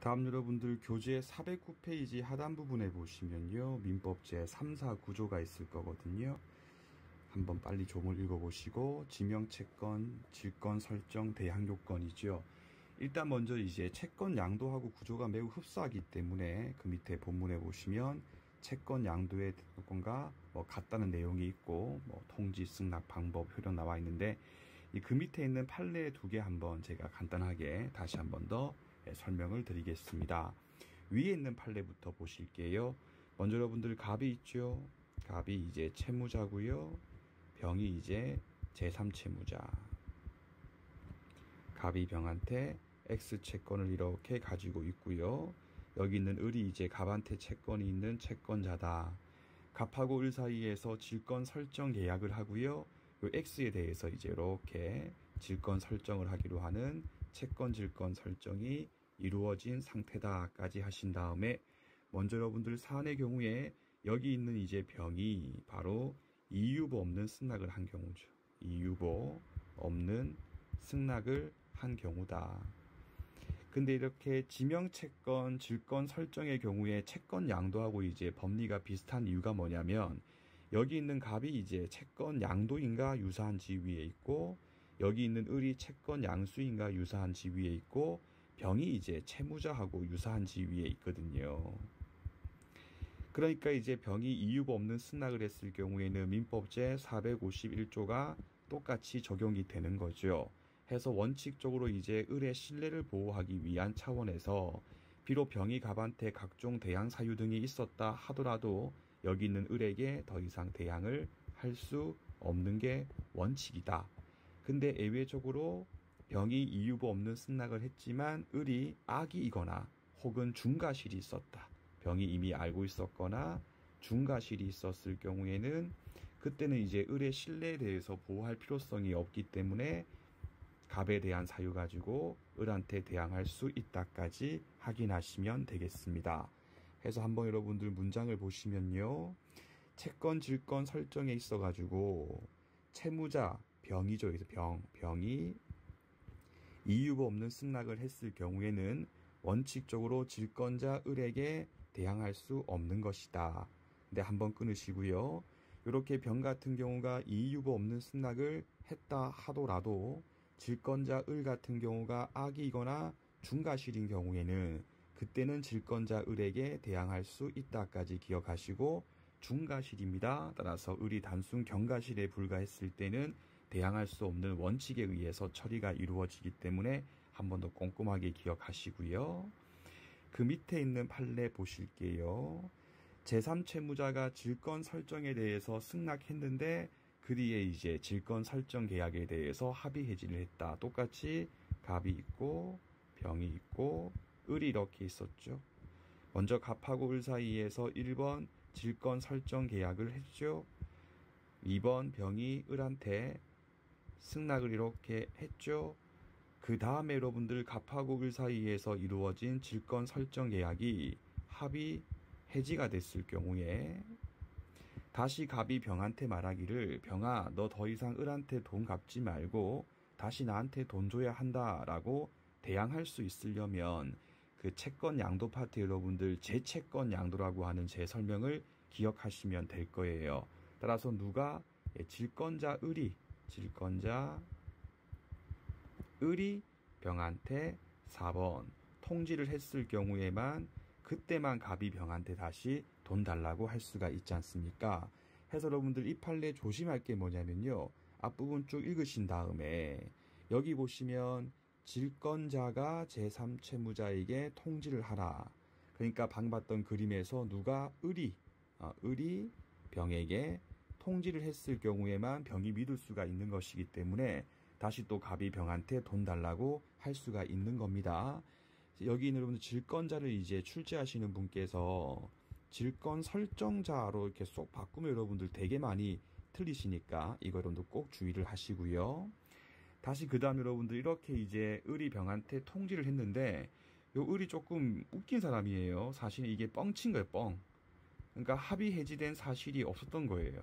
다음 여러분들 교재 409페이지 하단 부분에 보시면요, 민법 제3, 4 구조가 있을 거거든요. 한번 빨리 조문을 읽어보시고, 지명채권, 질권 설정, 대항 요건이죠. 일단 먼저 이제 채권 양도하고 구조가 매우 흡사하기 때문에 그 밑에 본문에 보시면 채권 양도의 요건과 같다는 내용이 있고, 통지, 승낙, 방법, 효력 나와 있는데, 그 밑에 있는 판례 두 개 한번 제가 간단하게 다시 한번 더 설명을 드리겠습니다. 위에 있는 판례부터 보실게요. 먼저 여러분들 갑이 있죠. 갑이 이제 채무자고요. 병이 이제 제3채무자. 갑이 병한테 X 채권을 이렇게 가지고 있고요. 여기 있는 을이 이제 갑한테 채권이 있는 채권자다. 갑하고 을 사이에서 질권 설정 계약을 하고요. 요 X에 대해서 이제 이렇게 질권 설정을 하기로 하는 채권 질권 설정이 이루어진 상태다까지 하신 다음에, 먼저 여러분들 사안의 경우에 여기 있는 이제 병이 바로 이유보 없는 승낙을 한 경우죠. 이유보 없는 승낙을 한 경우다. 근데 이렇게 지명채권 질권 설정의 경우에 채권 양도하고 이제 법리가 비슷한 이유가 뭐냐면, 여기 있는 갑이 이제 채권 양도인과 유사한 지위에 있고, 여기 있는 을이 채권 양수인과 유사한 지위에 있고, 병이 이제 채무자하고 유사한 지위에 있거든요. 그러니까 이제 병이 이유가 없는 승낙을 했을 경우에는 민법 제451조가 똑같이 적용이 되는 거죠. 해서 원칙적으로 이제 을의 신뢰를 보호하기 위한 차원에서 비록 병이 갑한테 각종 대항 사유 등이 있었다 하더라도 여기 있는 을에게 더 이상 대항을 할 수 없는 게 원칙이다. 근데 예외적으로 병이 이유가 없는 승낙을 했지만 을이 악의이거나 혹은 중과실이 있었다. 병이 이미 알고 있었거나 중과실이 있었을 경우에는 그때는 이제 을의 신뢰에 대해서 보호할 필요성이 없기 때문에 갑에 대한 사유 가지고 을한테 대항할 수 있다까지 확인하시면 되겠습니다. 해서 한번 여러분들 문장을 보시면요, 채권 질권 설정에 있어 가지고 채무자 병이죠. 그래서 병이 이유가 없는 승낙을 했을 경우에는 원칙적으로 질권자 을에게 대항할 수 없는 것이다. 근데 한번 끊으시고요. 이렇게 병 같은 경우가 이유가 없는 승낙을 했다 하더라도 질권자 을 같은 경우가 악의이거나 중과실인 경우에는 그때는 질권자 을에게 대항할 수 있다까지 기억하시고, 중과실입니다. 따라서 을이 단순 경과실에 불과했을 때는 대항할 수 없는 원칙에 의해서 처리가 이루어지기 때문에 한 번 더 꼼꼼하게 기억하시고요. 그 밑에 있는 판례 보실게요. 제3채무자가 질권 설정에 대해서 승낙했는데 그 뒤에 이제 질권 설정 계약에 대해서 합의 해지를 했다. 똑같이 갑이 있고 병이 있고 을이 이렇게 있었죠. 먼저 갑하고 을 사이에서 1번 질권 설정 계약을 했죠. 2번 병이 을한테 승낙을 이렇게 했죠. 그 다음에 여러분들 갑하고 을 사이에서 이루어진 질권 설정 계약이 합의 해지가 됐을 경우에 다시 갑이 병한테 말하기를, 병아 너 더 이상 을한테 돈 갚지 말고 다시 나한테 돈 줘야 한다라고 대항할 수 있으려면 그 채권 양도 파트 여러분들 재채권 양도라고 하는 제 설명을 기억하시면 될 거예요. 따라서 누가 질권자 을이 병한테 4번 통지를 했을 경우에만 그때만 갑이 병한테 다시 돈 달라고 할 수가 있지 않습니까? 해서 여러분들 이 판례 조심할 게 뭐냐면요, 앞부분 쭉 읽으신 다음에 여기 보시면 질권자가 제3채무자에게 통지를 하라. 그러니까 방금 봤던 그림에서 누가 을이 병에게 통지를 했을 경우에만 병이 믿을 수가 있는 것이기 때문에 다시 또 갑이 병한테 돈 달라고 할 수가 있는 겁니다. 여기 있는 여러분들 질권자를 이제 출제하시는 분께서 질권 설정자로 이렇게 쏙 바꾸면 여러분들 되게 많이 틀리시니까 이거 여러분들 꼭 주의를 하시고요. 다시 그 다음 여러분들 이렇게 이제 을이 병한테 통지를 했는데 요 을이 조금 웃긴 사람이에요. 사실 이게 뻥친 거예요, 뻥. 그러니까 합의 해지된 사실이 없었던 거예요.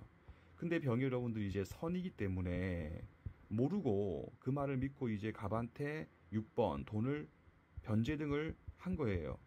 근데 병이 여러분들 이제 선이기 때문에 모르고 그 말을 믿고 이제 갑한테 6번 돈을 변제 등을 한 거예요.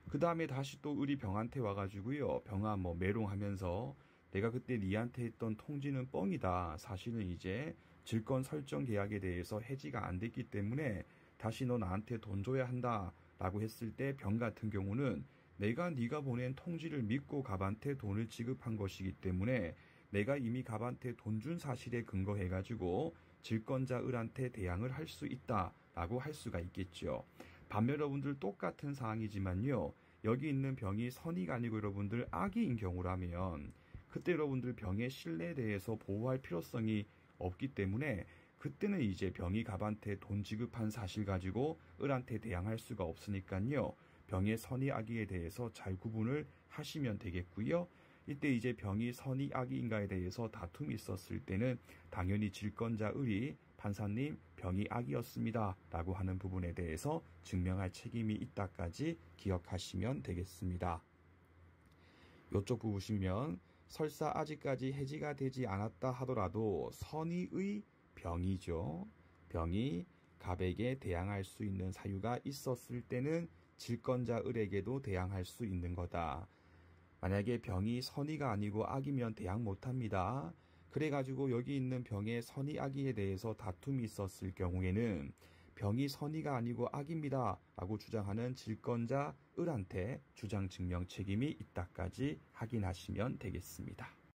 그 다음에 다시 또 을이 병한테 와가지고요. 병아 메롱하면서 내가 그때 니한테 했던 통지는 뻥이다. 사실은 이제 질권 설정 계약에 대해서 해지가 안 됐기 때문에 다시 너 나한테 돈 줘야 한다. 라고 했을 때 병 같은 경우는 내가 네가 보낸 통지를 믿고 갑한테 돈을 지급한 것이기 때문에 내가 이미 갑한테 돈 준 사실에 근거해가지고 질권자 을한테 대항을 할 수 있다라고 할 수가 있겠죠. 반면 여러분들 똑같은 사항이지만요. 여기 있는 병이 선의가 아니고 여러분들 악의인 경우라면 그때 여러분들 병의 신뢰에 대해서 보호할 필요성이 없기 때문에 그때는 이제 병이 갑한테 돈 지급한 사실 가지고 을한테 대항할 수가 없으니까요. 병의 선의 악의에 대해서 잘 구분을 하시면 되겠고요. 이때 이제 병이 선의 악의인가에 대해서 다툼이 있었을 때는 당연히 질권자 을이 판사님 병이 악이었습니다 라고 하는 부분에 대해서 증명할 책임이 있다까지 기억하시면 되겠습니다. 이쪽 보시면 설사 아직까지 해지가 되지 않았다 하더라도 선의의 병이죠. 병이 갑에게 대항할 수 있는 사유가 있었을 때는 질권자 을에게도 대항할 수 있는 거다. 만약에 병이 선의가 아니고 악이면 대항 못합니다. 그래가지고 여기 있는 병의 선의 악의에 대해서 다툼이 있었을 경우에는 병이 선의가 아니고 악입니다 라고 주장하는 질권자 을한테 주장 증명 책임이 있다까지 확인하시면 되겠습니다.